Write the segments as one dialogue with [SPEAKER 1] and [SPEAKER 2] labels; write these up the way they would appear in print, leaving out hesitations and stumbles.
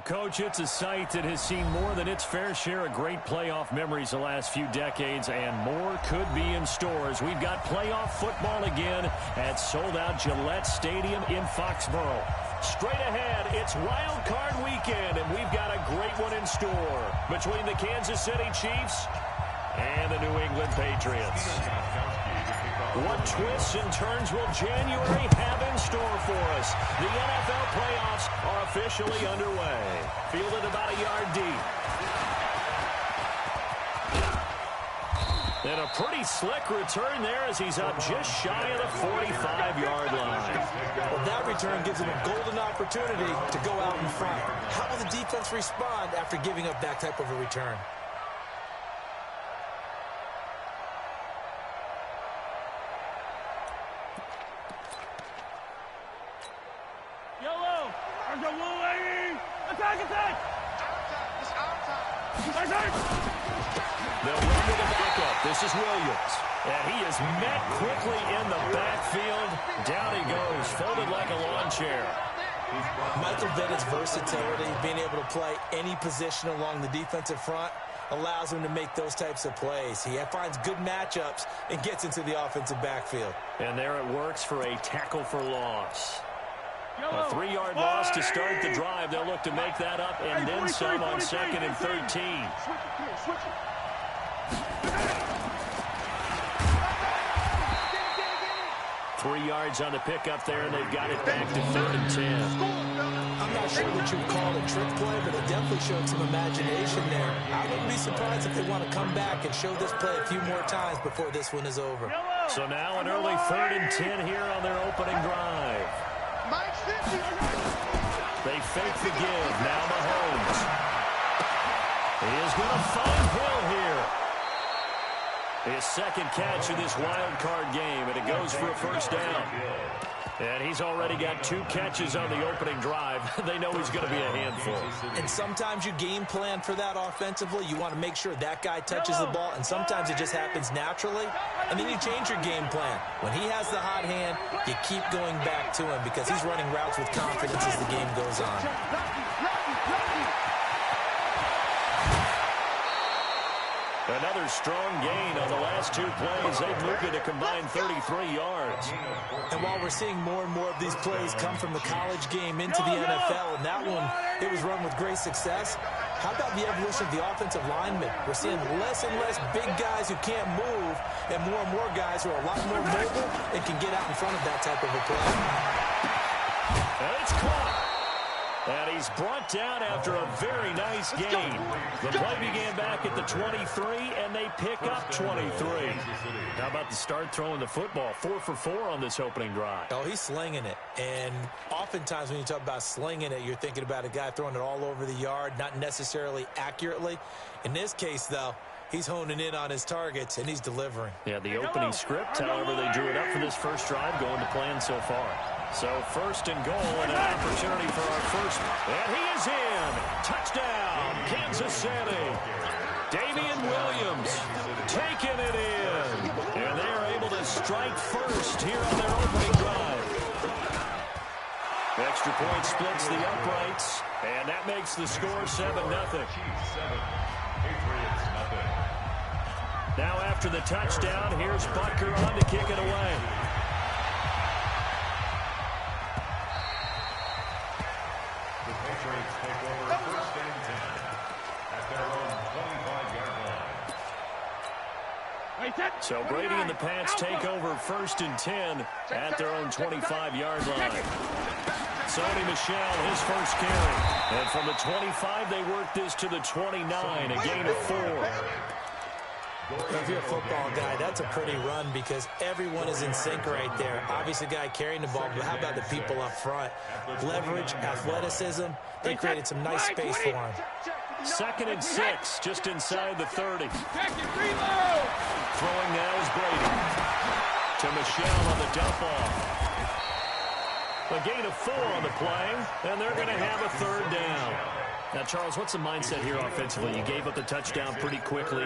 [SPEAKER 1] Coach, it's a site that has seen more than its fair share of great playoff memories the last few decades, and more could be in stores. We've got playoff football again at sold-out Gillette Stadium in Foxborough. Straight ahead, it's Wild Card Weekend, and we've got a great one in store between the Kansas City Chiefs and the New England Patriots. What twists and turns will January have in store for us? The NFL playoffs are officially underway. Fielded about a yard deep. And a pretty slick return there as he's up just shy of the 45-yard line.
[SPEAKER 2] Well, that return gives him a golden opportunity to go out in front. How will the defense respond after giving up that type of a return?
[SPEAKER 1] They'll run to the backup. This is Williams. And he is met quickly in the backfield. Down he goes, folded like a lawn chair.
[SPEAKER 2] Michael Vick's versatility, being able to play any position along the defensive front, allows him to make those types of plays. He finds good matchups and gets into the offensive backfield.
[SPEAKER 1] And there it works for a tackle for loss. A 3-yard loss to start the drive. They'll look to make that up and then some on 2nd and 13. 3 yards on the pickup there, and they've got it back to 3rd and 10.
[SPEAKER 2] I'm not sure what you would call it a trick play, but it definitely showed some imagination there. I wouldn't be surprised if they want to come back and show this play a few more times before this one is over.
[SPEAKER 1] So now an early 3rd and 10 here on their opening drive. They fake the give. Now Mahomes. He is going to find Hill here. His second catch of this wild card game, and it goes for a first down. And he's already got 2 catches on the opening drive. They know he's going to be a handful.
[SPEAKER 2] And sometimes you game plan for that offensively. You want to make sure that guy touches the ball, and sometimes it just happens naturally. And then you change your game plan. When he has the hot hand, you keep going back to him because he's running routes with confidence as the game goes on.
[SPEAKER 1] Another strong gain on the last 2 plays. They've moved it a combined 33 yards.
[SPEAKER 2] And while we're seeing more and more of these plays come from the college game into the NFL, and that one, it was run with great success, how about the evolution of the offensive linemen? We're seeing less and less big guys who can't move and more guys who are a lot more mobile and can get out in front of that type of a play.
[SPEAKER 1] And it's caught. And he's brought down after a very nice gain. The play began back at the 23, and they pick up 23. How about the start throwing the football? 4 for 4 on this opening drive.
[SPEAKER 2] Oh, he's slinging it. And oftentimes when you talk about slinging it, you're thinking about a guy throwing it all over the yard, not necessarily accurately. In this case, though, he's honing in on his targets, and he's delivering.
[SPEAKER 1] Yeah, the opening script, however, they drew it up for this first drive, going to plan so far. So 1st and goal and an opportunity for our first. And he is in. Touchdown, Kansas City. Damian Williams taking it in. And they are able to strike first here on their opening drive. Extra point splits the uprights. And that makes the score 7-0. Now after the touchdown, here's Butker on to kick it away. So Brady and the Pats take over 1st and 10 at their own 25-yard line. Sony Michel, his first carry. And from the 25, they work this to the 29, a gain of 4.
[SPEAKER 2] If you're a football guy, that's a pretty run because everyone is in sync right there. Obviously, the guy carrying the ball, but how about the people up front? Leverage, athleticism, they created some nice space for him.
[SPEAKER 1] 2nd and 6, just inside the 30. Throwing now is Brady. To Michel on the dump off. A gain of 4 on the play, and they're going to have a 3rd down. Now, Charles, what's the mindset here offensively? You gave up the touchdown pretty quickly.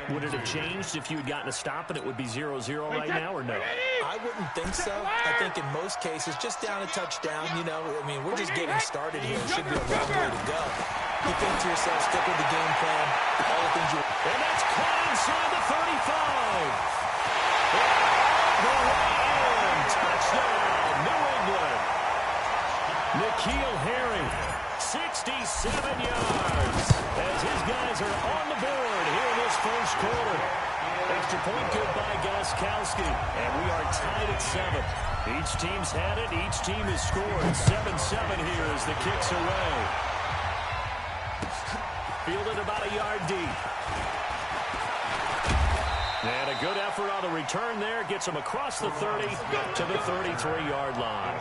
[SPEAKER 1] Would it have changed if you had gotten a stop and it would be 0-0 right now, or no?
[SPEAKER 2] I wouldn't think so. I think in most cases, just down a touchdown, you know, I mean, we're just getting started here. It should be a long way to go. You think to yourself, stick with the game plan, all the things you...
[SPEAKER 1] And that's caught inside the 35. The way in. Touchdown, New England. N'Keal Harry, 67 yards, as his guys are on the board here in this first quarter. Extra point good by Gostkowski, and we are tied at 7. Each team's had it. Each team has scored. 7-7 here as the kick's away. Fielded about a yard deep. And a good effort on the return there. Gets him across the 30 to the 33-yard line.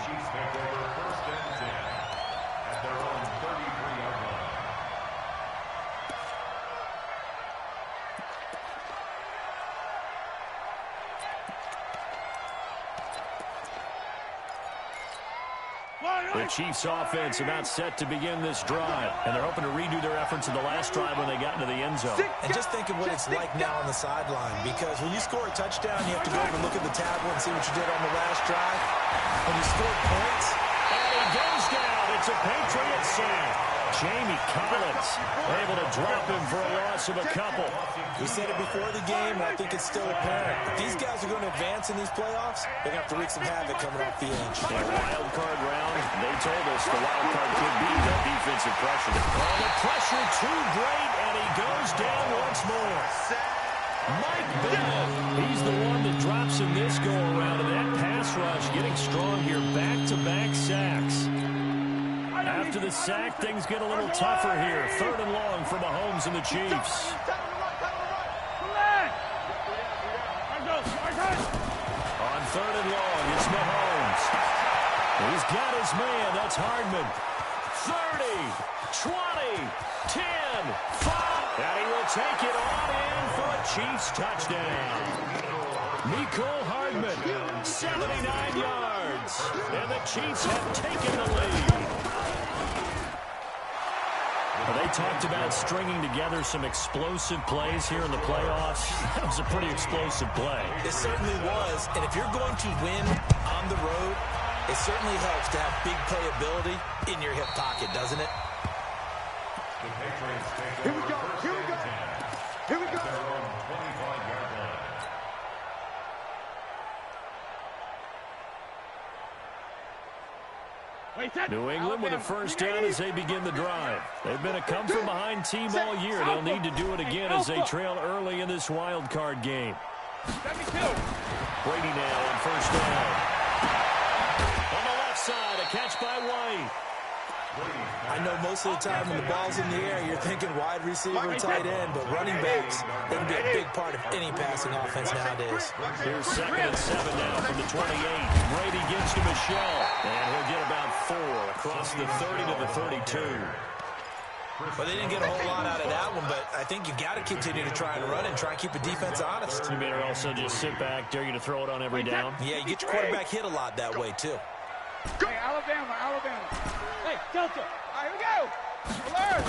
[SPEAKER 1] The Chiefs offense about set to begin this drive, and they're hoping to redo their efforts in the last drive when they got into the end zone.
[SPEAKER 2] And just think of what it's like now on the sideline, because when you score a touchdown, you have to go over and look at the tablet and see what you did on the last drive. When you scored points,
[SPEAKER 1] and he goes down. It's a Patriots sack. Jamie Collins able to drop him for a loss of a couple.
[SPEAKER 2] We said it before the game, and I think it's still apparent. If these guys are going to advance in these playoffs, they're going to have to wreak some havoc coming off the edge.
[SPEAKER 1] Yeah, wild card round, they told us the wild card could be that defensive pressure. Oh, the pressure too great, and he goes down once more. Mike Bennett, he's the one that drops in this go-around, and that pass rush getting strong here, back-to-back sacks. After the sack, things get a little tougher here. 3rd and long for Mahomes and the Chiefs. On 3rd and long, it's Mahomes. He's got his man. That's Hardman. 30, 20, 10, 5. And he will take it on in for a Chiefs touchdown. Mecole Hardman, 79 yards. And the Chiefs have taken the lead. They talked about stringing together some explosive plays here in the playoffs. That was a pretty explosive play.
[SPEAKER 2] It certainly was. And if you're going to win on the road, it certainly helps to have big playability in your hip pocket, doesn't it?
[SPEAKER 3] Here we go. Here we go. Here we go.
[SPEAKER 1] New England with a first down as they begin the drive. They've been a come-from-behind team all year. They'll need to do it again as they trail early in this wild card game. Brady now on first down. On the left side, a catch by White.
[SPEAKER 2] I know most of the time when the ball's in the air, you're thinking wide receiver, tight end, but running backs, they can be a big part of any passing offense nowadays.
[SPEAKER 1] Here's 2nd and 7 now from the 28. Brady gives to Michelle, and he'll get about 4 across the 30 to the 32.
[SPEAKER 2] Well, they didn't get a whole lot out of that one, but I think you got to continue to try and run and try and keep the defense honest.
[SPEAKER 1] You better also just sit back, dare you to throw it on every down.
[SPEAKER 2] Yeah, you get your quarterback hit a lot that way, too.
[SPEAKER 3] Hey, Alabama. Hey, Delta. All right, here we go. Alert.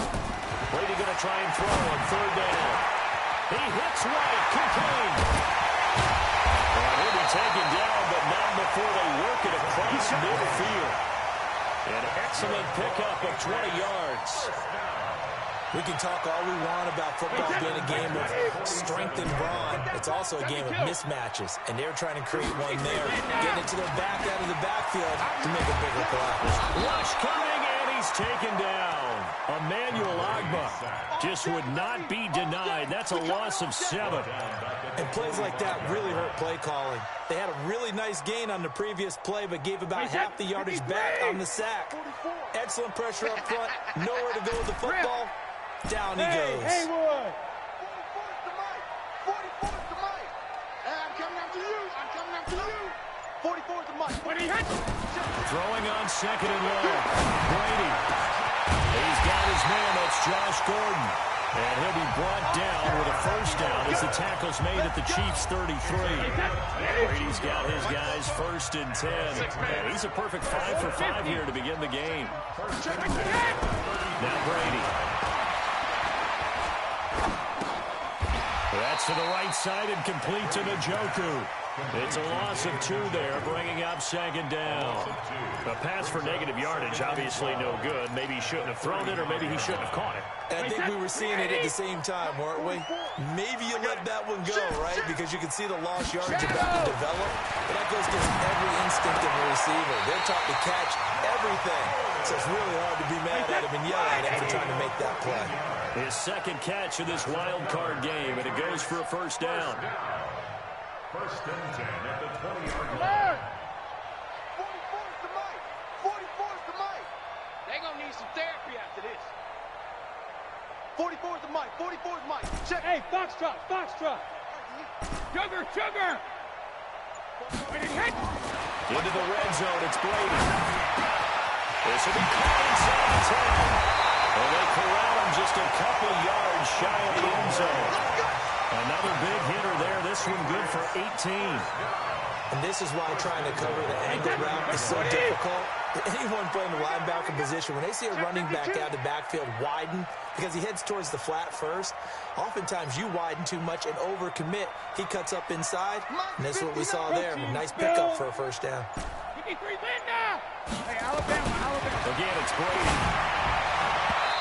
[SPEAKER 1] Brady going to try and throw on 3rd down. He hits White. Kincaid. He'll be taken down, but not before they work it across midfield. An excellent pickup of 20 yards.
[SPEAKER 2] We can talk all we want about football being a game of strength and brawn. It's also a game of mismatches, and they're trying to create one there, getting it to their back out of the backfield to make a bigger play.
[SPEAKER 1] Rush coming, and he's taken down. Emmanuel Ogbah just would not be denied. That's a loss of 7.
[SPEAKER 2] And plays like that really hurt play calling. They had a really nice gain on the previous play, but gave about half the yardage back on the sack. Excellent pressure up front, nowhere to go with the football. Down he goes.
[SPEAKER 3] Haywood. 44 is the mic. I'm coming after you. 44 is the mic. When he hits.
[SPEAKER 1] Throwing on 2nd and long. Brady. He's got his man. That's Josh Gordon. And he'll be brought down with a first down as the tackle's made at the Chiefs' 33. Brady's got his guys first and 10. And he's a perfect 5 for 5 here to begin the game. Now Brady. That's to the right side and complete to Njoku. It's a loss of 2 there, bringing up second down. A pass for negative yardage, obviously no good. Maybe he shouldn't have thrown it, or maybe he shouldn't have caught it.
[SPEAKER 2] I think we were seeing it at the same time, weren't we? Maybe you let that one go, right? Because you can see the lost yardage about to develop. But that goes against every instinct of a receiver. They're taught to catch everything. So it's really hard to be mad at him and yell at him for trying to make that play.
[SPEAKER 1] His second catch of this wild card game, and it goes for a first down.
[SPEAKER 4] First and 10 at the 20-yard line.
[SPEAKER 3] 44's the mic. 44's the mic. They're going to need some therapy after this. 44's the mic. 44's mic. Check.
[SPEAKER 5] Hey, Foxtrot, Foxtrot. Sugar, sugar.
[SPEAKER 1] Into the red zone, it's Brady. This will be caught inside the 10. And they corral him just a couple yards shy of the end zone. Another big hitter there. This one good for 18.
[SPEAKER 2] And this is why trying to cover the angle route is so difficult. Anyone playing the linebacker position, when they see a running back out of the backfield widen because he heads towards the flat first, oftentimes you widen too much and overcommit. He cuts up inside, and this is what we saw there. A nice pickup for a first down.
[SPEAKER 5] Hey, Alabama.
[SPEAKER 1] Again, it's Brady.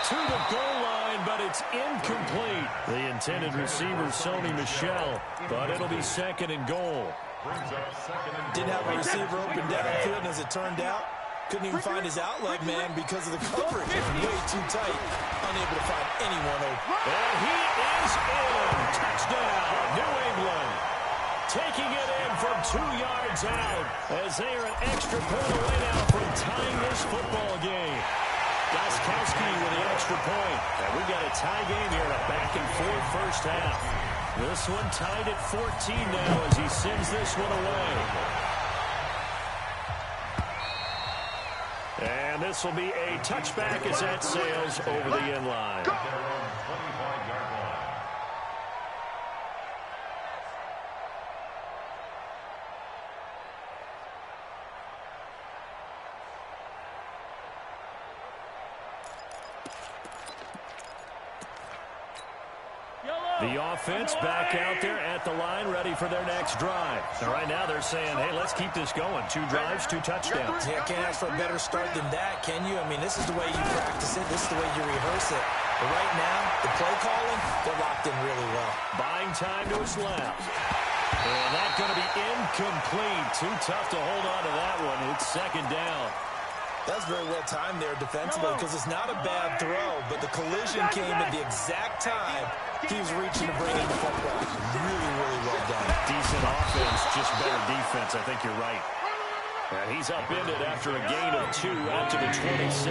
[SPEAKER 1] To the goal line, but it's incomplete. The intended receiver, Sony Michel, but it'll be second and goal.
[SPEAKER 2] Didn't have a receiver open downfield, and as it turned out, couldn't even find his outlet man because of the coverage. Way too tight, unable to find anyone open.
[SPEAKER 1] And he is in. Touchdown, New England. Taking it in from 2 yards out as they are an extra point away now from tying this football game. Gostkowski with the extra point. And we've got a tie game here in a back-and-forth first half. This one tied at 14 now as he sends this one away. And this will be a touchback as that sails over the end line. The offense back out there at the line, ready for their next drive. And right now they're saying, hey, let's keep this going. 2 drives, 2 touchdowns.
[SPEAKER 2] Yeah, can't ask for a better start than that, can you? I mean, this is the way you practice it. This is the way you rehearse it. But right now, the play calling, they're locked in really well.
[SPEAKER 1] Buying time to his left. And that's going to be incomplete. Too tough to hold on to that one. It's second down.
[SPEAKER 2] That's very well timed there defensively because it's not a bad throw, but the collision came at the exact time he was reaching to bring in the football. Really, really well done.
[SPEAKER 1] Decent offense, just better defense. I think you're right. And he's upended after a gain of 2 out to the 27.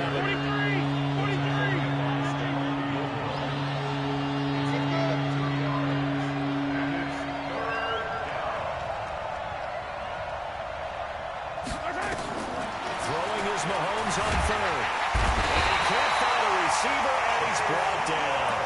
[SPEAKER 1] Mahomes on third. And he can't find a receiver, and he's brought down.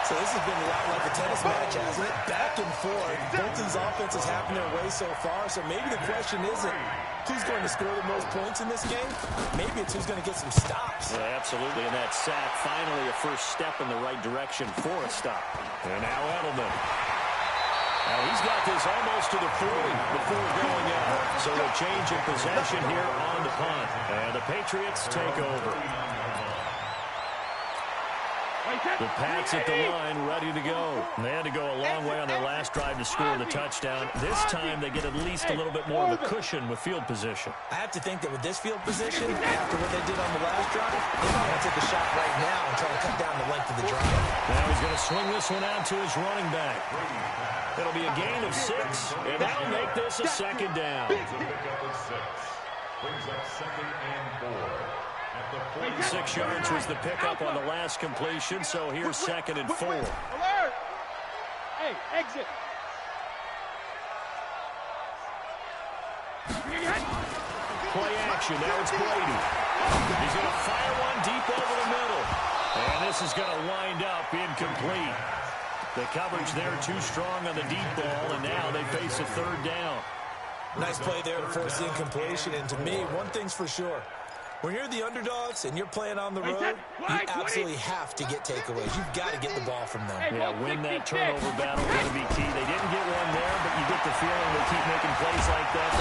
[SPEAKER 2] So this has been a lot like a tennis match, hasn't it? Back and forth. Both these offenses happen their way so far, so maybe the question isn't who's going to score the most points in this game. Maybe it's who's going to get some stops.
[SPEAKER 1] Yeah, absolutely, and that sack finally a first step in the right direction for a stop. And now Edelman. Now he's got this almost to the 40 before going out. So a change in possession here on the punt. And the Patriots take over. The Pats at the line, ready to go. And they had to go a long way on their last drive to score the touchdown. This time they get at least a little bit more of a cushion with field position.
[SPEAKER 2] I have to think that with this field position, after what they did on the last drive, they might want to take a shot right now and try to cut down the length of the drive.
[SPEAKER 1] Now he's going to swing this one out to his running back. It'll be a gain of 6, and that'll make this a second down.
[SPEAKER 4] Brings up second and 4.
[SPEAKER 1] 6 yards was the pickup on the last completion, so here's second and 4.
[SPEAKER 5] Alert! Hey, exit.
[SPEAKER 1] Play action, now it's Brady. He's going to fire one deep over the middle. And this is going to wind up incomplete. The coverage there too strong on the deep ball, and now they face a third down.
[SPEAKER 2] Nice play there to force the incompletion. And to me, one thing's for sure. When you're the underdogs and you're playing on the road, you absolutely have to get takeaways. You've got to get the ball from them.
[SPEAKER 1] Yeah, win that turnover battle going to be key. They didn't get one there, but you get the feeling they keep making plays like that.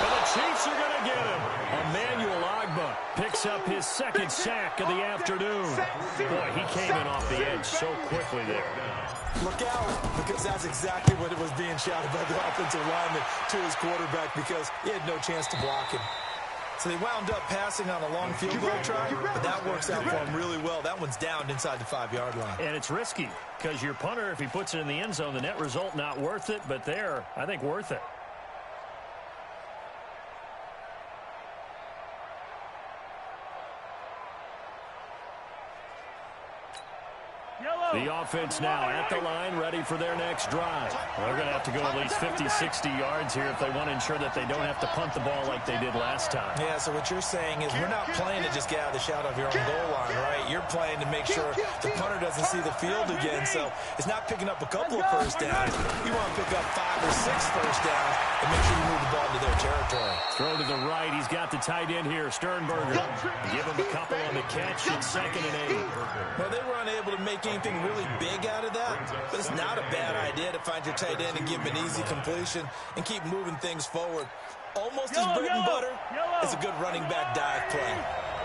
[SPEAKER 1] And the Chiefs are going to get him. Emmanuel Ogbah picks up his second sack of the afternoon. Boy, he came in off the edge so quickly there.
[SPEAKER 2] Look out, because that's exactly what it was being shouted by the offensive lineman to his quarterback, because he had no chance to block him. So they wound up passing on a long field goal try, but that works out for him really well. That one's down inside the 5-yard line.
[SPEAKER 1] And it's risky, because your punter, if he puts it in the end zone, the net result not worth it, but there, I think worth it. The offense now at the line, ready for their next drive. They're going to have to go at least 50, 60 yards here if they want to ensure that they don't have to punt the ball like they did last time.
[SPEAKER 2] Yeah, so what you're saying is we're not playing to just get out of the shadow of your own goal line, right? You're playing to make sure the punter doesn't see the field again. So it's not picking up a couple of first downs. You want to pick up 5 or 6 first downs and make sure you move the ball into their territory.
[SPEAKER 1] Throw to the right. He's got the tight end here, Sternberger. Give him a couple on the catch. It's 2nd and 8.
[SPEAKER 2] Well, they were unable to make anything really big out of that, but it's not a bad idea to find your tight end and give him an easy completion and keep moving things forward. Almost as bread and butter as a good running back dive play.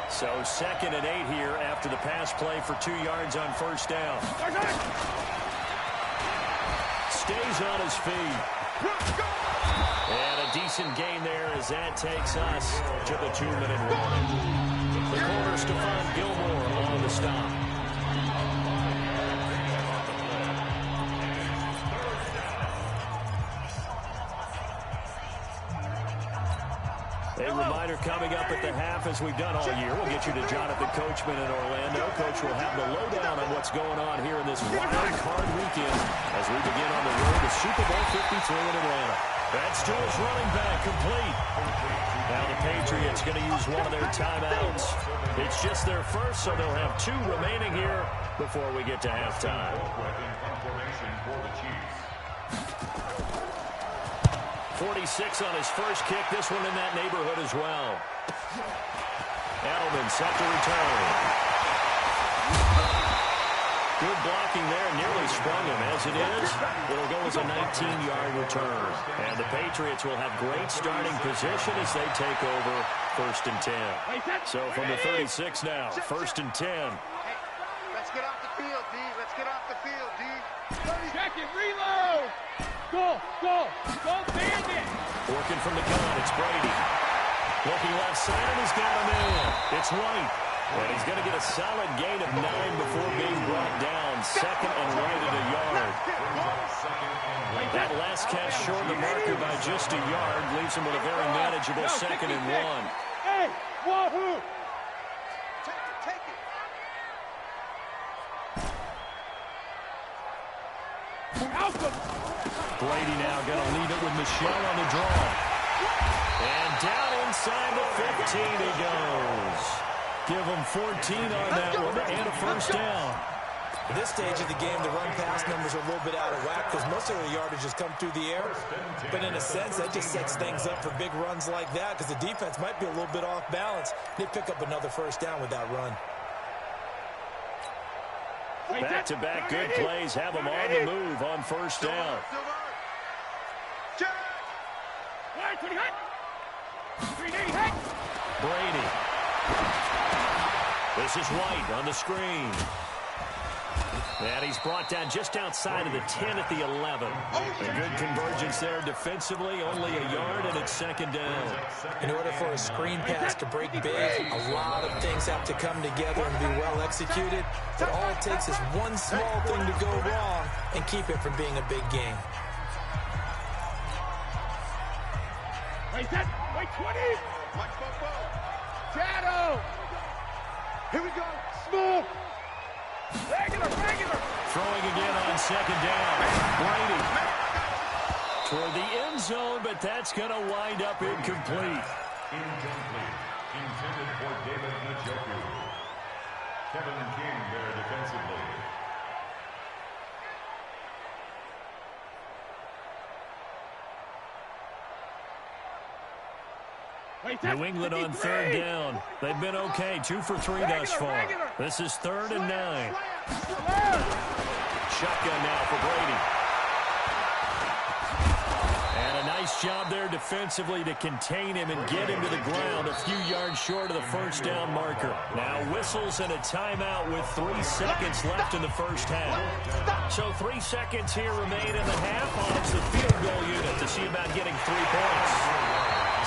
[SPEAKER 1] So 2nd and 8 here after the pass play for 2 yards on first down. Stays on his feet. And a decent gain there as that takes us to the 2-minute warning. The corner, Stephon Gilmore on the stop. A reminder coming up at the half, as we've done all year. We'll get you to Jonathan Coachman in Orlando. Coach will have the lowdown on what's going on here in this wild card weekend as we begin on the road to Super Bowl 53 in Atlanta. That's to his running back, complete. Now the Patriots going to use one of their timeouts. It's just their first, so they'll have 2 remaining here before we get to halftime. 46 on his first kick. This one in that neighborhood as well. Edelman set to return. Good blocking there. Nearly sprung him. As it is, it'll go as a 19-yard return. And the Patriots will have great starting position as they take over 1st and 10. So from the 36 now, 1st and 10.
[SPEAKER 3] Hey, let's get off the field, D. Let's get off the field, D.
[SPEAKER 5] Check it, reload. Go, bandit.
[SPEAKER 1] Working from the gun, it's Brady. Looking left side, and he's got him in. It's White. And he's going to get a solid gain of 9 before being brought down. 2nd and right at a yard. That last catch short the marker by just a yard leaves him with a very manageable 2nd and 1.
[SPEAKER 5] Hey, wahoo!
[SPEAKER 3] Take it.
[SPEAKER 1] Brady now going to leave it with Michelle on the draw. And down inside the 15 he goes. Give him 14 on that one and a first down.
[SPEAKER 2] At this stage of the game, the run-pass numbers are a little bit out of whack because most of the yardage has come through the air. But in a sense, that just sets things up for big runs like that because the defense might be a little bit off balance. They pick up another first down with that run.
[SPEAKER 1] Back-to-back good plays have them on the move on first down. Brady. This is White on the screen. And he's brought down just outside of the 10 at the 11. A good convergence there defensively, only a yard, and it's 2nd down.
[SPEAKER 2] In order for a screen pass to break big, a lot of things have to come together and be well executed. But all it takes is one small thing to go wrong and keep it from being a big game.
[SPEAKER 5] Wait, 20. Shadow.
[SPEAKER 3] Here we go.
[SPEAKER 5] Smooth. Regular.
[SPEAKER 1] Throwing again on 2nd down. Brady toward the end zone, but that's going to wind up incomplete.
[SPEAKER 4] Incomplete. Intended for David Njoku. Kevin King there defensively.
[SPEAKER 1] New England on third down. They've been okay, 2 for 3 thus far. This is 3rd and 9. Shotgun now for Brady. And a nice job there defensively to contain him and get him to the ground a few yards short of the first down marker. Now whistles and a timeout with 3 seconds left in the first half. So 3 seconds here remain in the half. On the field goal unit to see about getting 3 points.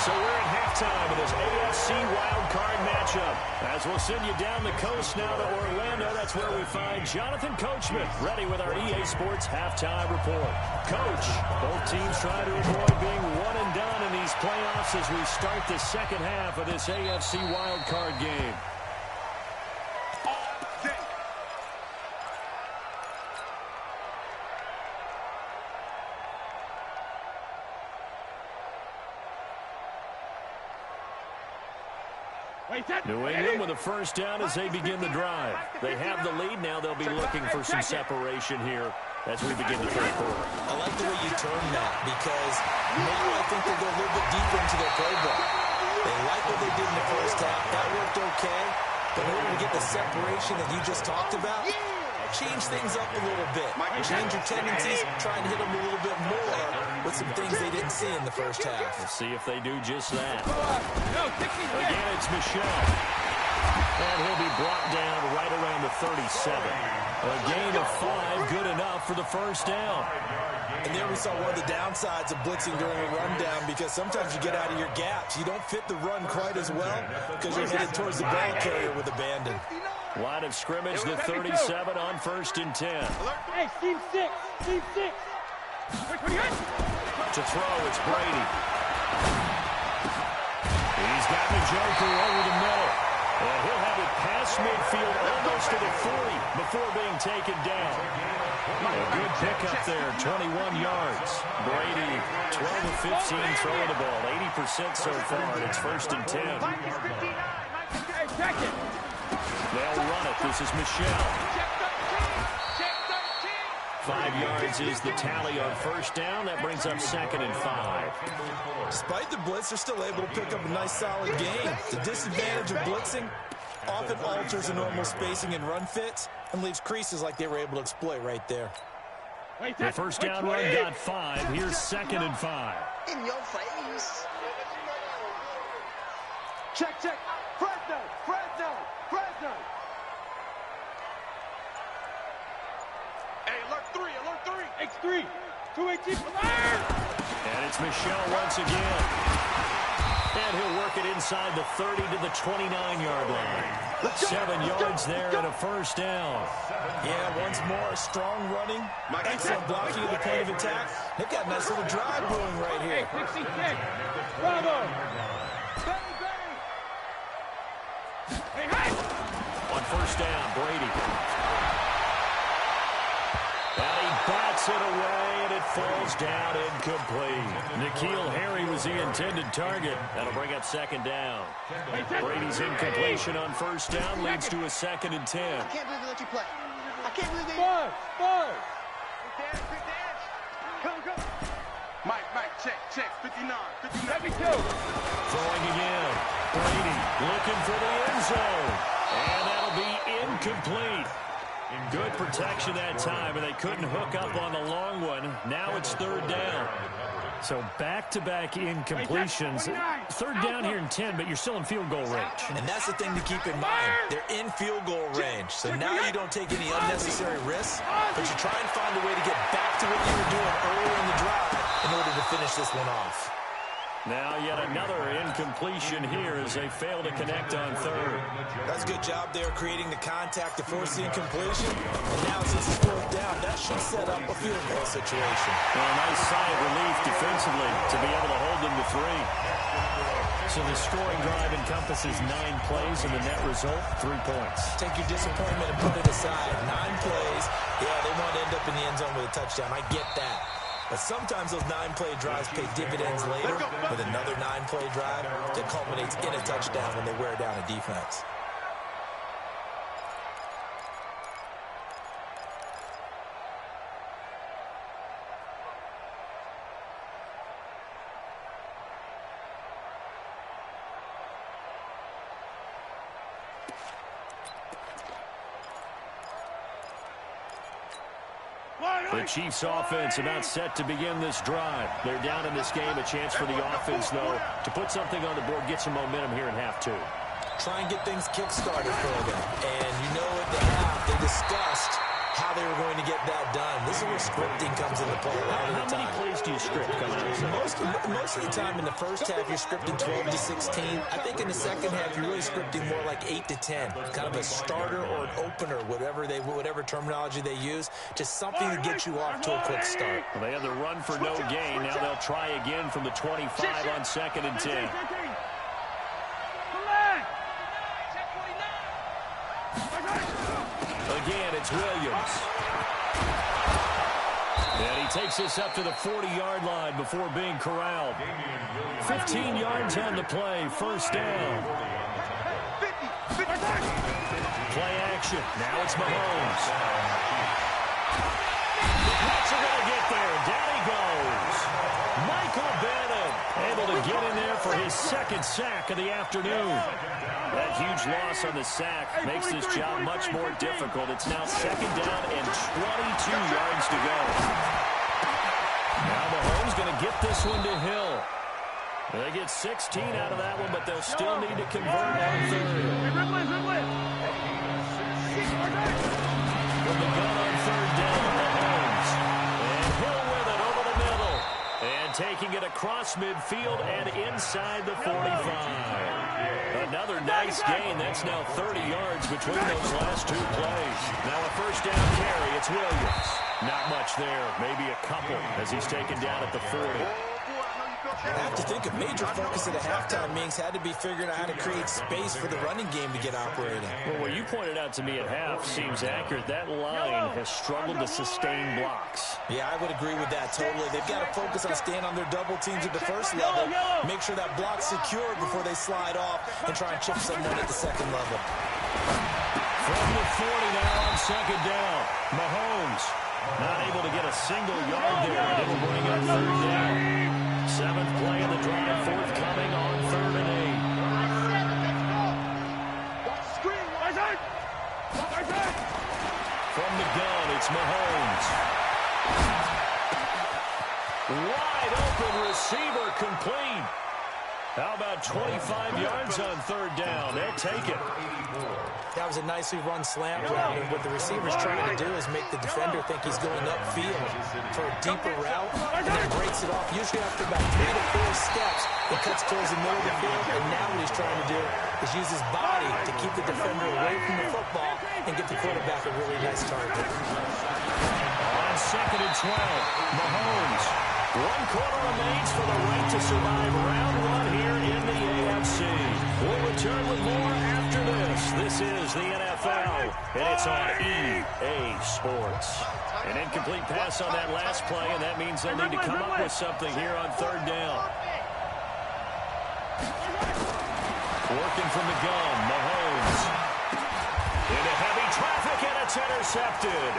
[SPEAKER 1] So we're at halftime of this AFC wildcard matchup. As we'll send you down the coast now to Orlando, that's where we find Jonathan Coachman, ready with our EA Sports halftime report. Coach, both teams trying to avoid being one and done in these playoffs as we start the second half of this AFC wildcard game. New England with a first down as they begin the drive. They have the lead. Now they'll be looking for some separation here as we begin the third quarter.
[SPEAKER 2] I like the way you term that because now I think they'll go a little bit deeper into their playbook. They like what they did in the first half. That worked okay. But in order to get the separation that you just talked about, change things up a little bit. Change your tendencies, try and hit them a little bit more with some things they didn't see in the first half.
[SPEAKER 1] We'll see if they do just that. Again, it's Michel. And he'll be brought down right around the 37. A gain of 5, good enough for the first down.
[SPEAKER 2] And there we saw one of the downsides of blitzing during a rundown because sometimes you get out of your gaps. You don't fit the run quite as well because you're headed towards the ball carrier with abandon.
[SPEAKER 1] Line of scrimmage, the 37 on 1st and 10.
[SPEAKER 5] Hey, team 6. Team 6.
[SPEAKER 1] To throw, it's Brady. He's got the Joker over the middle. And he'll have it past midfield almost to the 40 before being taken down. A good pickup there, 21 yards. Brady, 12 of 15 throwing the ball, 80% so far, and it's 1st and 10. They'll run it. This is Michel. 5 yards is the tally on first down. That brings up 2nd and 5.
[SPEAKER 2] Despite the blitz, they're still able to pick up a nice solid gain. The disadvantage of blitzing often alters the normal spacing and run fits and leaves creases like they were able to exploit right there.
[SPEAKER 1] The first down run got 5. Here's 2nd and 5.
[SPEAKER 3] In your face. Check. Fresno. Hey, alert 3.
[SPEAKER 5] X3. 218.
[SPEAKER 1] And it's Michel once again. And he'll work it inside the 30 to the 29-yard line. 7 yards there and a first down.
[SPEAKER 2] Yeah, once more, strong running, excellent blocking at the point of attack. They've got a nice little drive brewing right here.
[SPEAKER 5] 66. Bravo. Hey.
[SPEAKER 1] On first down, Brady. And he bats it away, and it falls down incomplete. N'Keal Harry was the intended target. That'll bring up 2nd down. Brady's incompletion on first down leads to a 2nd and 10.
[SPEAKER 3] I can't believe they let you play. I can't believe they...
[SPEAKER 5] Five.
[SPEAKER 3] Quick dance. Go. Mike, check. 59.
[SPEAKER 5] 72.
[SPEAKER 1] Throwing again. Brady looking for the end zone. And that'll be incomplete. Good protection that time, and they couldn't hook up on the long one. Now it's 3rd down. So back-to-back incompletions. 3rd down here in 10, but you're still in field goal range.
[SPEAKER 2] And that's the thing to keep in mind. They're in field goal range. So now you don't take any unnecessary risks, but you try and find a way to get back to what you were doing earlier in the drive in order to finish this one off.
[SPEAKER 1] Now yet another incompletion here as they fail to connect on 3rd.
[SPEAKER 2] That's a good job there creating the contact to force the incompletion. And now since it's 4th down, that should set up a field goal situation.
[SPEAKER 1] Well, a nice sigh of relief defensively to be able to hold them to 3. So the scoring drive encompasses 9 plays, and the net result, 3 points.
[SPEAKER 2] Take your disappointment and put it aside. 9 plays. Yeah, they want to end up in the end zone with a touchdown. I get that. But sometimes those 9-play drives pay dividends later with another 9-play drive that culminates in a touchdown when they wear down a defense.
[SPEAKER 1] The Chiefs offense about set to begin this drive. They're down in this game. A chance for the offense, though, to put something on the board, get some momentum here in half two.
[SPEAKER 2] Try and get things kick-started for them. And you know at the half, they discussed how they were going to get that done. This is where scripting comes into play a lot of the time.
[SPEAKER 1] How many plays do you script coming out of this?
[SPEAKER 2] Most of the time in the first half, you're scripting 12 to 16. I think in the second half, you're really scripting more like 8 to 10. Kind of a starter or an opener, whatever terminology they use. Just something to get you off to a quick start.
[SPEAKER 1] Well, they had the run for no gain. Now they'll try again from the 25 on 2nd and 10. Again, it's Williams. And he takes this up to the 40-yard line before being corralled. 15 yards on the play, first down. Play action. Now it's Mahomes. The Pats are going to get there. Down he goes. Michael Bennett able to get in there for his second sack of the afternoon. That huge loss on the sack makes this job much more difficult. It's now 2nd down and 22 yards to go. Now Mahomes going to get this one to Hill. They get 16 out of that one, but they'll still need to convert on 3rd. With the gun on 3rd down, Mahomes. And Hill with it over the middle. And taking it across midfield and inside the 45. Another nice gain. That's now 30 yards between those last 2 plays. Now a first down carry. It's Williams. Not much there. Maybe a couple as he's taken down at the 40.
[SPEAKER 2] I have to think a major focus at a halftime means had to be figuring out how to create space for the running game to get operating.
[SPEAKER 1] Well, what you pointed out to me at half seems accurate. That line has struggled to sustain blocks.
[SPEAKER 2] Yeah, I would agree with that totally. They've got to focus on staying on their double teams at the first level, make sure that block's secure before they slide off and try and chip someone at the second level.
[SPEAKER 1] From the 40 now on 2nd down. Mahomes not able to get a single yard there. It'll bring up 3rd down. 7th play of the drive, forthcoming on 3rd and 8. From the gun, it's Mahomes. Wide open receiver complete. How about 25 yards on 3rd down? They'll take it.
[SPEAKER 2] That was a nicely run slant route, and what the receiver's trying to do is make the defender think he's going upfield for a deeper route, and then breaks it off, usually after about 3 to 4 steps. He cuts towards the middle of the field, and now what he's trying to do is use his body to keep the defender away from the football and get the quarterback a really nice target.
[SPEAKER 1] On 2nd and 12, Mahomes. 1 quarter remains for the right to survive round 1 here in the AFC. We'll return with more after this. This is the NFL, and it's on EA Sports. An incomplete pass on that last play, and that means they'll need to come up with something here on 3rd down. Working from the gun, Mahomes. Into heavy traffic, and it's intercepted.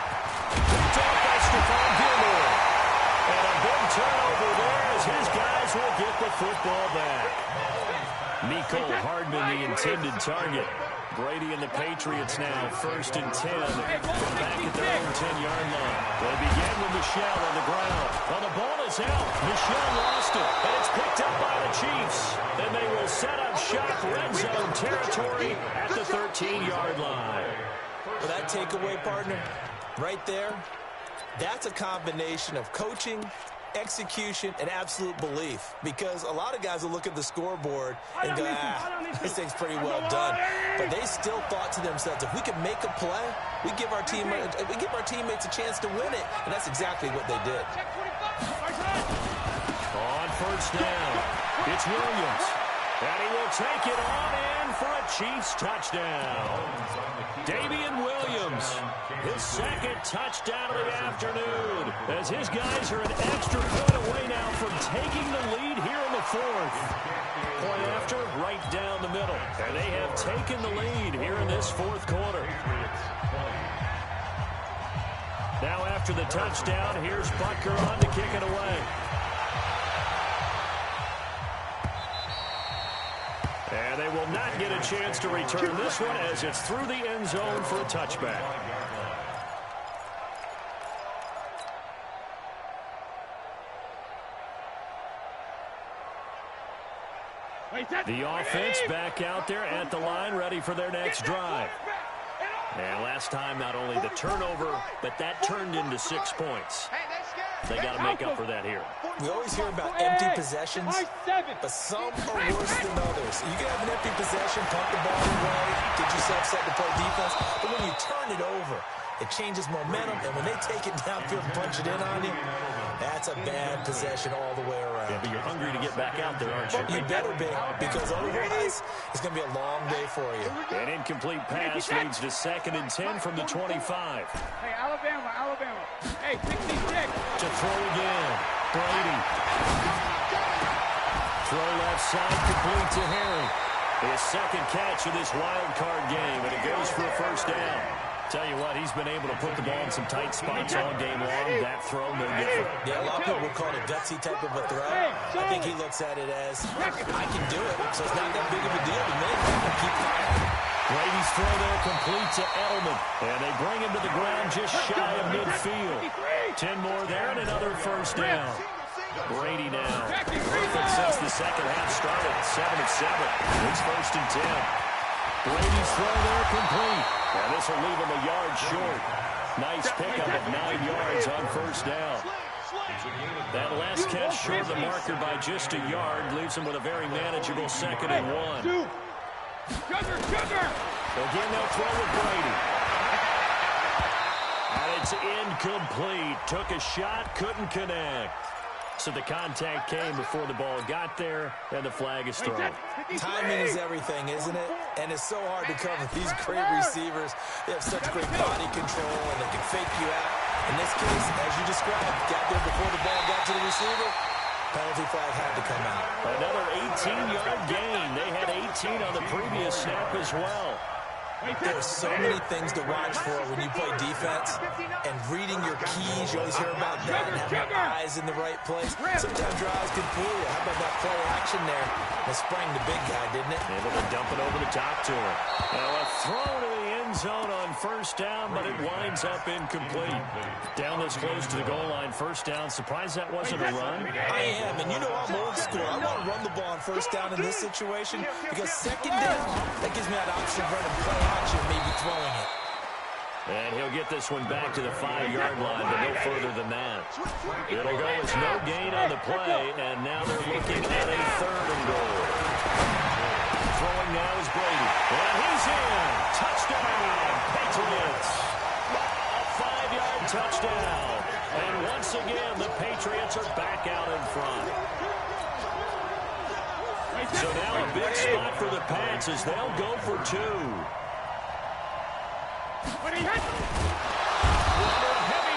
[SPEAKER 1] Picked off by Stephon Gilmore. And a big turnover there as his guys will get the football back. Nico Hardman, the intended target. Brady and the Patriots now 1st and 10 from back at their own 10-yard line. They begin with Michel on the ground. Well, the ball is out. Michel lost it, and it's picked up by the Chiefs. And they will set up shop red zone territory at the 13-yard line.
[SPEAKER 2] For that takeaway, partner, right there, that's a combination of coaching, execution, and absolute belief. Because a lot of guys will look at the scoreboard and go, this thing's pretty well done. But they still thought to themselves, if we can make a play, we give our teammates a chance to win it. And that's exactly what they did.
[SPEAKER 1] On 1st down, it's Williams. And he will take it on in for a Chiefs touchdown. Damian Williams, his 2nd touchdown of the afternoon, as his guys are an extra point away now from taking the lead here in the 4th. Point after, right down the middle. And they have taken the lead here in this 4th quarter. Now after the touchdown, here's Butker on to kick it away. And they will not get a chance to return this one as it's through the end zone for a touchback. The offense back out there at the line, ready for their next drive. And last time, not only the turnover, but that turned into 6 points. They got to make up for that here.
[SPEAKER 2] We always hear about empty possessions, but some are worse than others. You can have an empty possession, pump the ball away, get yourself set to play defense, but when you turn it over, it changes momentum, and when they take it downfield and punch it in on you, that's a bad possession all the way around.
[SPEAKER 1] Yeah, but you're hungry to get back out there, aren't you?
[SPEAKER 2] You better be, because otherwise, it's going to be a long day for you.
[SPEAKER 1] An incomplete pass leads to 2nd and 10 from the 25.
[SPEAKER 5] Hey, Alabama. Hey, 66.
[SPEAKER 1] To throw again. Brady. Throw left side, complete to Harry. His 2nd catch of this wild card game, and it goes for a 1st down. Tell you what, he's been able to put the ball in some tight spots all game long. That throw, no different.
[SPEAKER 2] Yeah, a lot of people would call it a gutsy type of a throw. I think he looks at it as, I can do it, so it's not that big of a deal to me. I'm going to keep firing.
[SPEAKER 1] Brady's throw there complete to Edelman. And they bring him to the ground just shy of midfield. 10 more there and another 1st down. Brady now. Perfect since the 2nd half started. 7 of 7. It's 1st and 10. Brady's throw there complete. And this will leave him a yard short. Nice pickup of 9 yards on 1st down. That last catch short of the marker by just a yard leaves him with a very manageable 2nd and 1.
[SPEAKER 5] Sugar!
[SPEAKER 1] Again, they'll throw with Brady. And it's incomplete. Took a shot, couldn't connect. So the contact came before the ball got there, and the flag is thrown.
[SPEAKER 2] Timing is everything, isn't it? And it's so hard to cover these great receivers. They have such great body control, and they can fake you out. In this case, as you described, got there before the ball got to the receiver. Penalty flag had to come out.
[SPEAKER 1] Another 18-yard gain. They had 18 on the previous snap as well.
[SPEAKER 2] There's so many things to watch for when you play defense, and reading your keys, you always hear about that, and having your eyes in the right place. Sometimes your eyes can fool you. How about that play action there? It sprang the big guy, didn't it?
[SPEAKER 1] Able to dump it over the top to him. Now a throw to the end zone on 1st down, but it winds up incomplete. Down this close to the goal line, 1st down. Surprised that wasn't a run?
[SPEAKER 2] I am, and you know I'm old school. I want to run the ball on 1st down in this situation, because 2nd down, that gives me that option of running play action, maybe throwing it.
[SPEAKER 1] And he'll get this one back to the 5-yard line, but no further than that. It'll go as no gain on the play, and now they're looking at a 3rd and goal. Throwing now is Brady. And he's in. Touchdown, Patriots. A 5-yard touchdown. And once again, the Patriots are back out in front. So now a big spot for the Pats as they'll go for 2. Heavy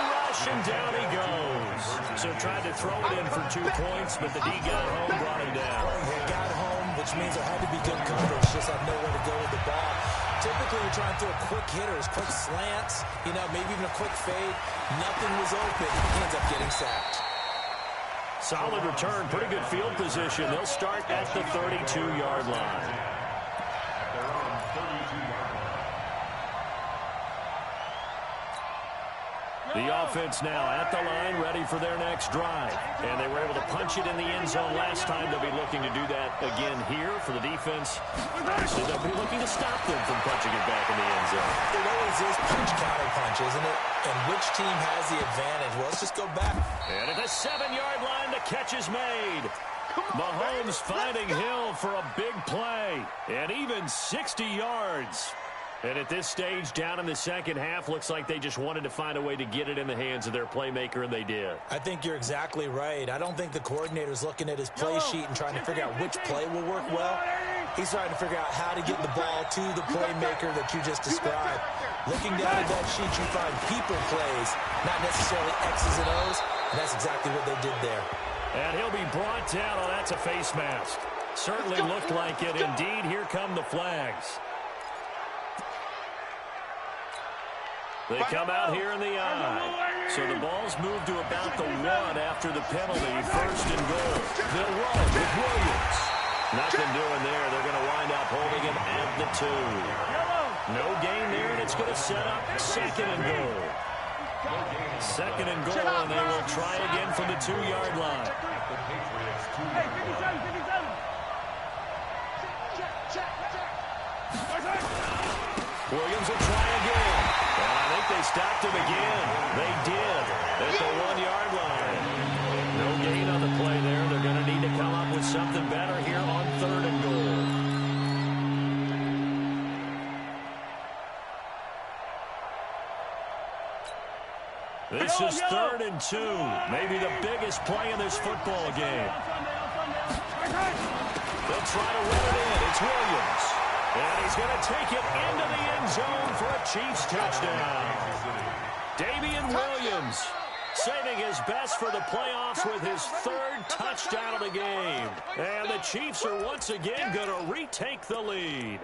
[SPEAKER 1] rush, and down he goes. So tried to throw it in for 2 points, but the D got home, brought him down.
[SPEAKER 2] He got home, which means there had to be good coverage. Just had nowhere to go with the ball. Typically, you're trying to throw quick hitters, quick slants, maybe even a quick fade. Nothing was open. He ends up getting sacked.
[SPEAKER 1] Solid return, pretty good field position. They'll start at the 32-yard line. The offense now at the line, ready for their next drive. And they were able to punch it in the end zone last time. They'll be looking to do that again here for the defense. Obviously, they'll be looking to stop them from punching it back in the end zone.
[SPEAKER 2] It always is punch-counter-punch, isn't it? And which team has the advantage? Well, let's just go back.
[SPEAKER 1] And at the 7-yard line, the catch is made. Mahomes finding Hill for a big play. And even 60 yards. And at this stage, down in the 2nd half, looks like they just wanted to find a way to get it in the hands of their playmaker, and they did.
[SPEAKER 2] I think you're exactly right. I don't think the coordinator's looking at his play sheet and trying to figure out which play will work well. He's trying to figure out how to get the ball to the playmaker that you just described. Looking down at that sheet, you find people plays, not necessarily X's and O's, and that's exactly what they did there.
[SPEAKER 1] And he'll be brought down. Oh, that's a face mask. Certainly looked like it. Indeed, here come the flags. They come out here in the eye. So the ball's moved to about the 1 after the penalty. 1st and goal. They'll run with Williams. Nothing doing there. They're going to wind up holding him at the 2. No gain there, and it's going to set up 2nd and goal. 2nd and goal, and they will try again from the 2-yard line. Williams will try again. And I think they stopped him again. They did at the 1-yard line. No gain on the play there. They're going to need to come up with something better here on 3rd and goal. This is 3rd and 2. Maybe the biggest play in this football game. They'll try to run it in. It's Williams. And he's going to take it into the end zone for a Chiefs touchdown. Damian Williams saving his best for the playoffs with his 3rd touchdown of the game. And the Chiefs are once again going to retake the lead.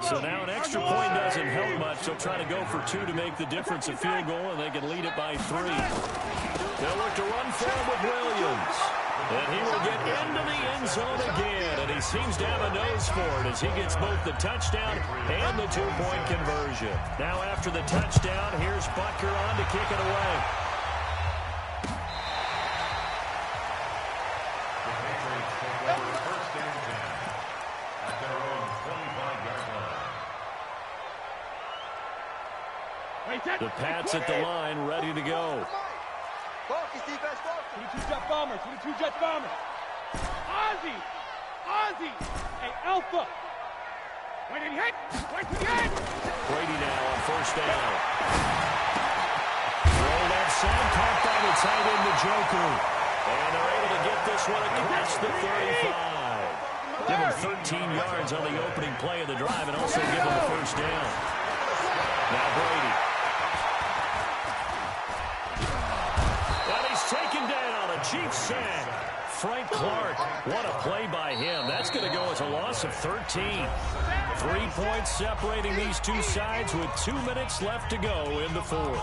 [SPEAKER 1] So now an extra point doesn't help much. They'll try to go for 2 to make the difference a field goal, and they can lead it by 3. They'll look to run forward with Williams. And he will get into the end zone again, and he seems to have a nose for it as he gets both the touchdown and the 2-point conversion. Now after the touchdown, here's Butker on to kick it away. The Pats at the line, ready to go.
[SPEAKER 5] 22 Jet Bombers, 22 Jet Bombers. Ozzy! Ozzy! Hey, Alpha! Wait and hit! Wait to the end!
[SPEAKER 1] Brady now on 1st down. Rolled outside, caught by the tight end, Njoku. And they're able to get this one across the 35. Give him 13 yards on the opening play of the drive and also give him the 1st down. Now Brady. Taken down, a Chiefs sack. Frank Clark, what a play by him. That's going to go as a loss of 13. 3 points separating these two sides with 2 minutes left to go in the 4th.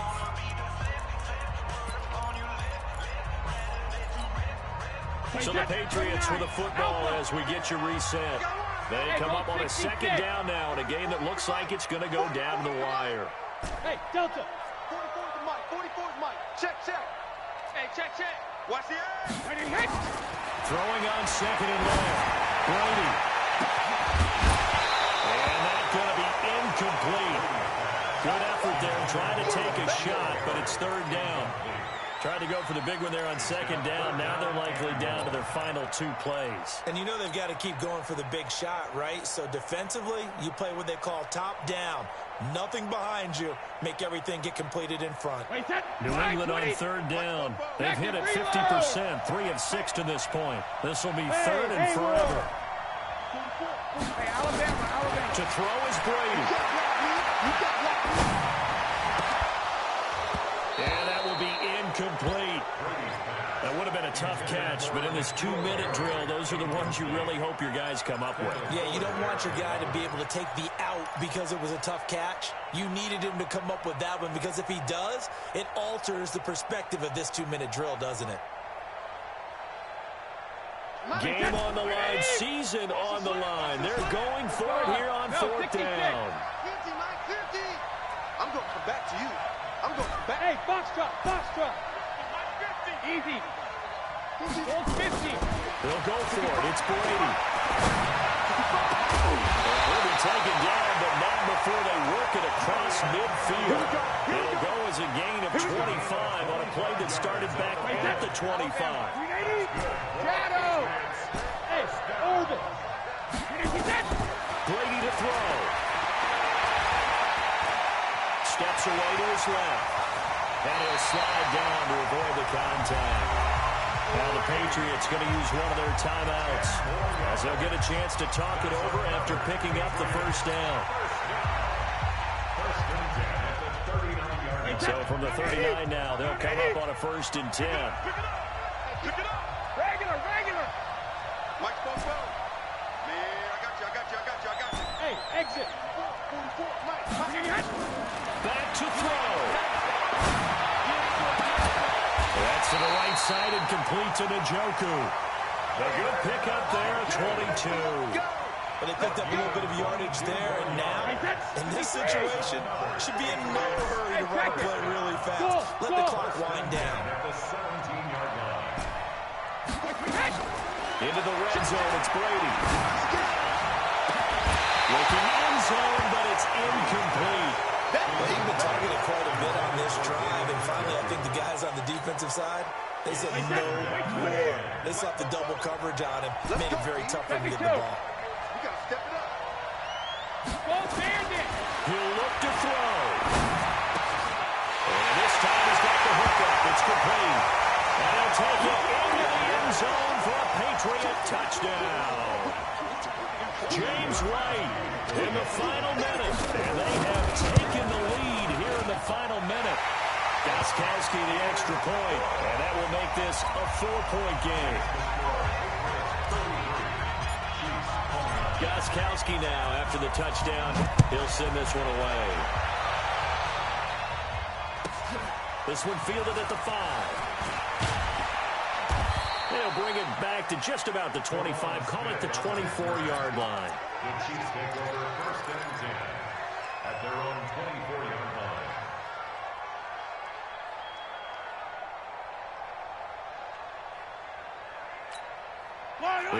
[SPEAKER 1] So the Patriots with the football as we get you reset. They come up on a 2nd down now in a game that looks like it's going to go down to the wire.
[SPEAKER 5] Hey, Delta.
[SPEAKER 3] 44's the mic. 44's Mike. Check, check. Hey, check, check. Watch the air.
[SPEAKER 5] Ready, hit.
[SPEAKER 1] Throwing on 2nd and left. Brady. And that's going to be incomplete. Good effort there, trying to take a shot, but it's 3rd down. Tried to go for the big one there on 2nd down. Now they're likely down to their final 2 plays.
[SPEAKER 2] And you know they've got to keep going for the big shot, right? So defensively, you play what they call top down. Nothing behind you. Make everything get completed in front.
[SPEAKER 1] New England on 3rd down. They've hit it 50%, 3 of 6 to this point. This will be 3rd and forever. To throw is Brady. And that will be incomplete. That would have been a tough catch, but in this 2-minute drill, those are the ones you really hope your guys come up with.
[SPEAKER 2] Yeah, you don't want your guy to be able to take the out because it was a tough catch. You needed him to come up with that one because if he does, it alters the perspective of this 2-minute drill, doesn't it?
[SPEAKER 1] Game on the line, season on the line. They're going for it here on 4th down.
[SPEAKER 3] I'm going to come back to you. I'm going to come back.
[SPEAKER 5] Hey, Foxtrot, Foxtrot. Easy. Gold 50.
[SPEAKER 1] They'll go for it. It's Brady. He'll be taken down, but not before they work it across midfield. It'll go as a gain of 25 on a play that started back at the 25.
[SPEAKER 5] Shadow. Hey, Irvin.
[SPEAKER 1] Brady to throw. Steps away to his left. And he'll slide down to avoid the contact. Now the Patriots going to use one of their timeouts as they'll get a chance to talk it over after picking up the 1st down. So from the 39 now, they'll come up on a 1st and 10.
[SPEAKER 3] Pick it up. Regular. Mike's both well. Man, I got you.
[SPEAKER 5] Hey, exit.
[SPEAKER 3] 44, Mike.
[SPEAKER 1] Back to throw. That's to the right side and complete to Njoku. A good pickup there at 22.
[SPEAKER 2] But they picked up a little bit of yardage there, and now, in this situation, should be in no hurry to run a play really fast. Let the clock wind down.
[SPEAKER 1] Into the red zone, it's Brady. Looking end zone, but it's incomplete.
[SPEAKER 2] Well, he's been targeted quite a bit on this drive, and finally I think the guys on the defensive side, they said no more. They slapped the double coverage on him, made it very tough for him to get the ball.
[SPEAKER 3] We got to step it up.
[SPEAKER 1] He'll look to throw. And this time he's got the hookup. It's complete. And he'll take it into the end zone for a Patriot touchdown. James White in the final minute. And they have taken the lead here in the final minute. Gostkowski the extra point. And that will make this a 4-point game. Gostkowski now after the touchdown. He'll send this one away. This one fielded at the 5. They'll bring it back to just about the 25. Call it the 24-yard line.
[SPEAKER 4] The Chiefs take over 1st and 10 at their own 24-yard line.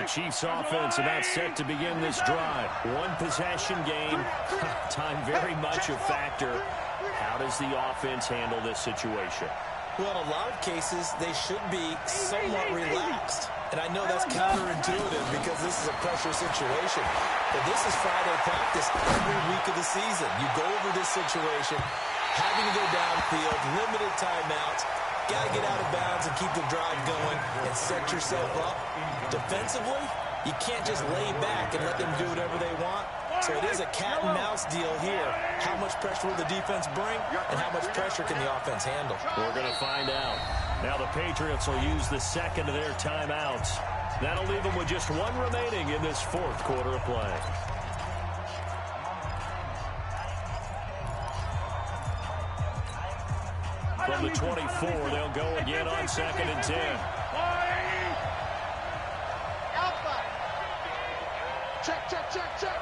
[SPEAKER 1] The Chiefs offense about set to begin this drive. One possession game. Time very much a factor. How does the offense handle this situation?
[SPEAKER 2] Well, in a lot of cases, they should be somewhat relaxed. And I know that's counterintuitive because this is a pressure situation. But this is Friday practice every week of the season. You go over this situation, having to go downfield, limited timeouts, got to get out of bounds and keep the drive going and set yourself up. Defensively, you can't just lay back and let them do whatever they want. So it is a cat and mouse deal here. How much pressure will the defense bring, and how much pressure can the offense handle?
[SPEAKER 1] We're going to find out. Now the Patriots will use the second of their timeouts. That'll leave them with just one remaining in this 4th quarter of play. From the 24, they'll go again on 2nd and 10.
[SPEAKER 3] Check.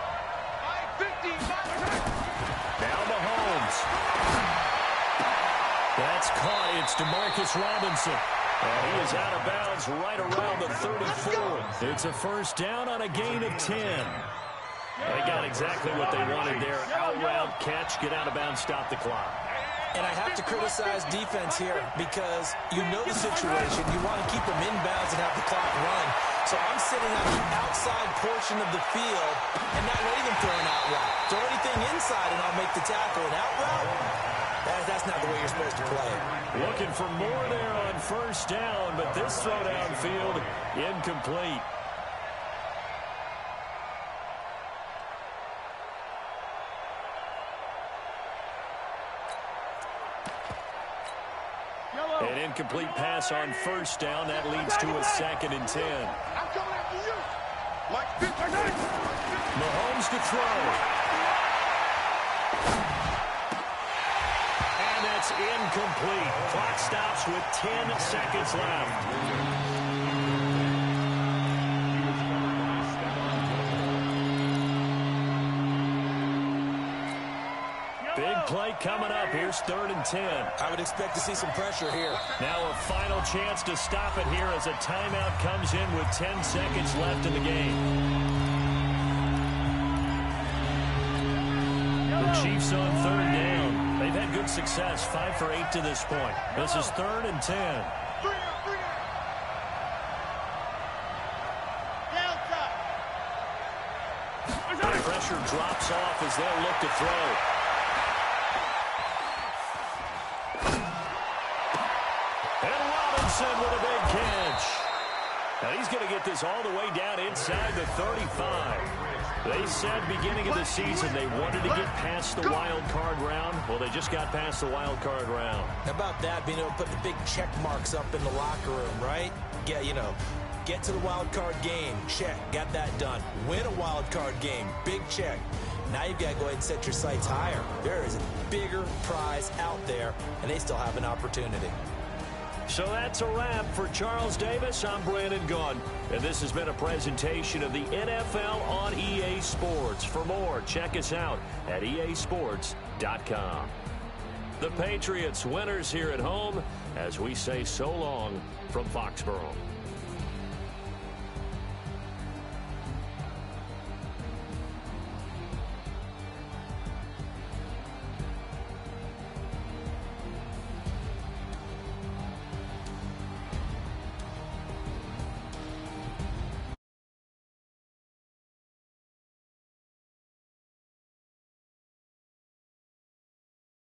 [SPEAKER 3] 50.
[SPEAKER 1] Now Mahomes. That's caught. It's DeMarcus Robinson. And he is out of bounds right around the 34. It's a first down on a gain of 10. They got exactly what they wanted there. Out route, catch, get out of bounds, stop the clock.
[SPEAKER 2] And I have to criticize defense here because you know the situation. You want to keep them inbounds and have the clock run. So I'm sitting on the outside portion of the field and not letting them throw an out route. Throw anything inside and I'll make the tackle. An out route, that's not the way you're supposed to play it.
[SPEAKER 1] Looking for more there on first down, but this throw downfield incomplete. An incomplete pass on first down. That leads to a 2nd and 10.
[SPEAKER 3] I'm coming after you. Mike,
[SPEAKER 1] Mahomes to throw. And that's incomplete. Clock stops with 10 seconds left. Big play coming up. Here's 3rd and 10.
[SPEAKER 2] I would expect to see some pressure here.
[SPEAKER 1] Now a final chance to stop it here as a timeout comes in with 10 seconds left in the game. The Chiefs on 3rd down. They've had good success, 5 for 8 to this point. This is 3rd and 10. The pressure drops off as they'll look to throw. With a big catch. Now he's going to get this all the way down inside the 35. They said beginning of the season they wanted to get past the wild card round. Well, they just got past the wild card round.
[SPEAKER 2] How about that, being able to put the big check marks up in the locker room, right? Yeah, you know, get to the wild card game. Check. Got that done. Win a wild card game. Big check. Now you've got to go ahead and set your sights higher. There is a bigger prize out there, and they still have an opportunity.
[SPEAKER 1] So that's a wrap for Charles Davis. I'm Brandon Gunn, and this has been a presentation of the NFL on EA Sports. For more, check us out at easports.com. The Patriots winners here at home as we say so long from Foxborough.